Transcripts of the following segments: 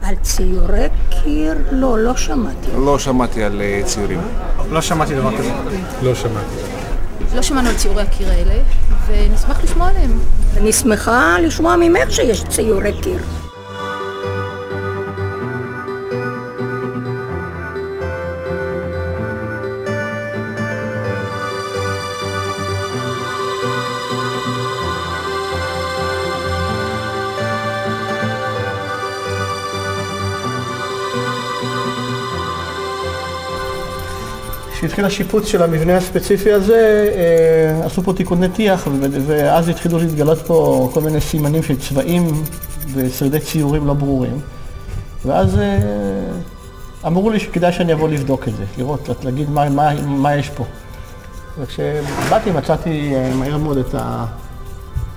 על ציורי קיר? לא שמעתי. לא שמעתי על ציורים. לא שמעתי דבר כזה. לא שמעתי. לא שמענו על ציורי הקיר האלה, ונשמח לשמוע עליהם. אני שמחה לשמוע ממך שיש ציורי קיר. כשהתחיל השיפוץ של המבנה הספציפי הזה, עשו פה תיקוני טיח, ואז התחילו להתגלות פה כל מיני סימנים של צבעים ושרידי ציורים לא ברורים. ואז אמרו לי שכדאי שאני אבוא לבדוק את זה, לראות, להגיד מה יש פה. וכשבאתי מצאתי מהר מאוד את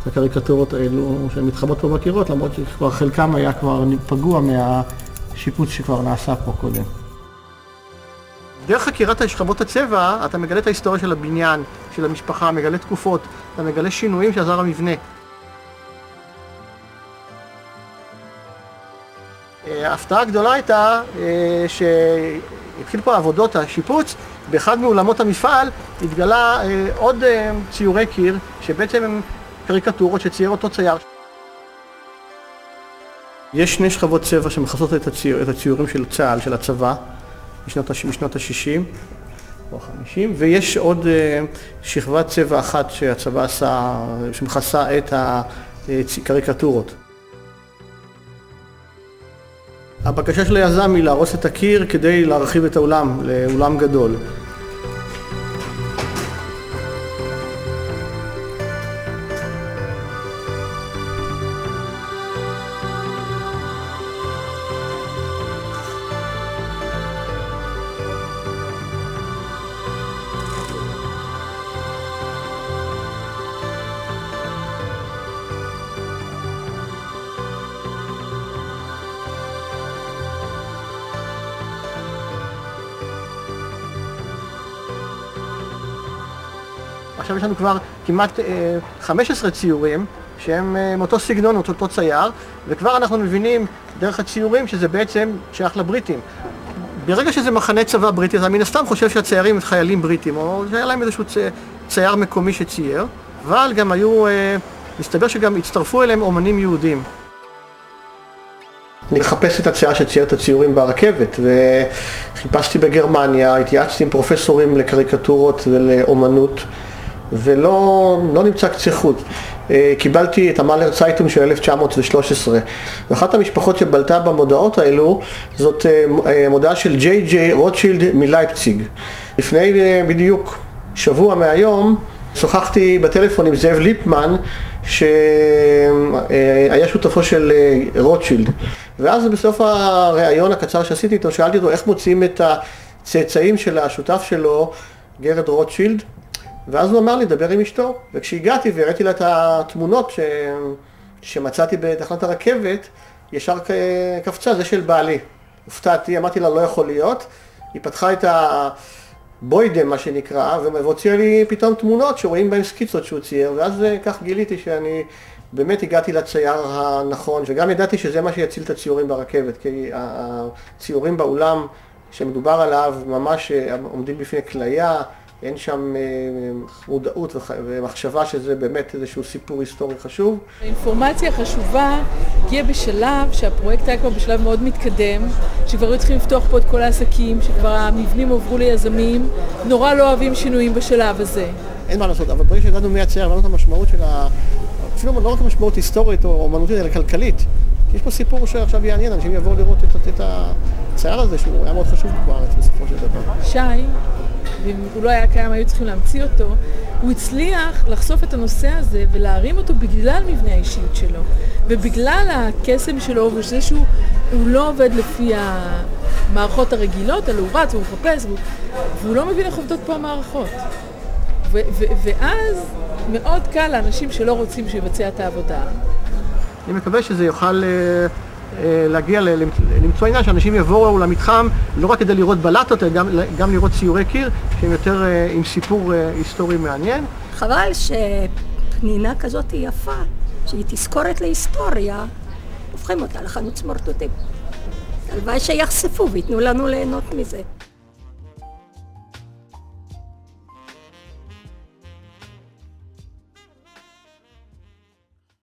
הקריקטורות האלו שמתחבאות פה בקירות, למרות שכבר חלקם היה כבר פגוע מהשיפוץ שכבר נעשה פה קודם. דרך חקירת שכבות הצבע, אתה מגלה את ההיסטוריה של הבניין, של המשפחה, מגלה תקופות, אתה מגלה שינויים שעזר המבנה. ההפתעה הגדולה הייתה שהתחיל פה עבודות השיפוץ, באחד מאולמות המפעל התגלה עוד ציורי קיר, שבעצם הם קריקטורות שצייר אותו צייר. יש שני שכבות צבע שמכסות את הציורים של צה"ל, של הצבא, משנות ה-60 או ה-50, ויש עוד שכבת צבע אחת שהצבא עשה, שמכסה את הקריקטורות. הבקשה של היזם היא להרוס את הקיר כדי להרחיב את האולם לאולם גדול. עכשיו יש לנו כבר כמעט 15 ציורים שהם מאותו סגנון, אותו צייר, וכבר אנחנו מבינים דרך הציורים שזה בעצם שייך לבריטים. ברגע שזה מחנה צבא בריטי, אז מן הסתם חושב שהציירים הם חיילים בריטים, או שהיה להם איזשהו צייר מקומי שצייר, אבל גם היו, מסתבר שגם הצטרפו אליהם אומנים יהודים. אני מחפש את הצייר שצייר את הציורים ברכבת, וחיפשתי בגרמניה, התייעצתי עם פרופסורים לקריקטורות ולאומנות, ולא נמצא קצה חוט. קיבלתי את המאלר צייטונג של 1913, ואחת המשפחות שבלטה במודעות האלו זאת מודעה של ג'יי רוטשילד מלייפציג. לפני בדיוק שבוע מהיום שוחחתי בטלפון עם זאב ליפמן שהיה שותפו של רוטשילד, ואז בסוף הראיון הקצר שעשיתי איתו שאלתי אותו איך מוצאים את הצאצאים של השותף שלו גרד רוטשילד, ואז הוא אמר לי, דבר עם אשתו. וכשהגעתי והראיתי לה את התמונות שמצאתי בתחנת הרכבת, ישר קפצה, זה של בעלי. הופתעתי, אמרתי לה, לא יכול להיות. היא פתחה את הבוידם, מה שנקרא, והוציאה לי פתאום תמונות שרואים בהם סקיצות שהוא צייר, ואז כך גיליתי שאני באמת הגעתי לצייר הנכון, וגם ידעתי שזה מה שיציל את הציורים ברכבת, כי הציורים באולם שמדובר עליו ממש עומדים בפני כליה, אין שם מודעות ומחשבה שזה באמת איזשהו סיפור היסטורי חשוב. האינפורמציה החשובה הגיעה בשלב שהפרויקט היה כבר בשלב מאוד מתקדם, שכבר היו צריכים לפתוח פה את כל העסקים, שכבר המבנים עברו ליזמים, נורא לא אוהבים שינויים בשלב הזה. אין מה לעשות, אבל ברגע שידענו מי הצייר, הבנו את המשמעות של אפילו לא רק המשמעות היסטורית או אומנותית, אלא כלכלית. כי יש פה סיפור שעכשיו יעניין, אנשים יבואו לראות את הצייר הזה, שהוא היה מאוד חשוב בארץ בסופו של דבר. שי, ואם הוא לא היה קיים, היו צריכים להמציא אותו, הוא הצליח לחשוף את הנושא הזה ולהרים אותו בגלל מבנה האישיות שלו, ובגלל הקסם שלו, וזה שהוא לא עובד לפי המערכות הרגילות, אלא הוא רץ והוא מחפש, והוא לא מבין איך עובדות פה המערכות. ואז מאוד קל לאנשים שלא רוצים שיבצע את העבודה. אני מקווה שזה יוכל להגיע למצוא עניין שאנשים יבואו למתחם לא רק כדי לראות בלטות, אלא גם לראות ציורי קיר שהם יותר עם סיפור היסטורי מעניין. חבל שפנינה כזאת יפה, שהיא תזכורת להיסטוריה, הופכים אותה לחנות סמרטוטים. הלוואי שיחשפו ויתנו לנו ליהנות מזה.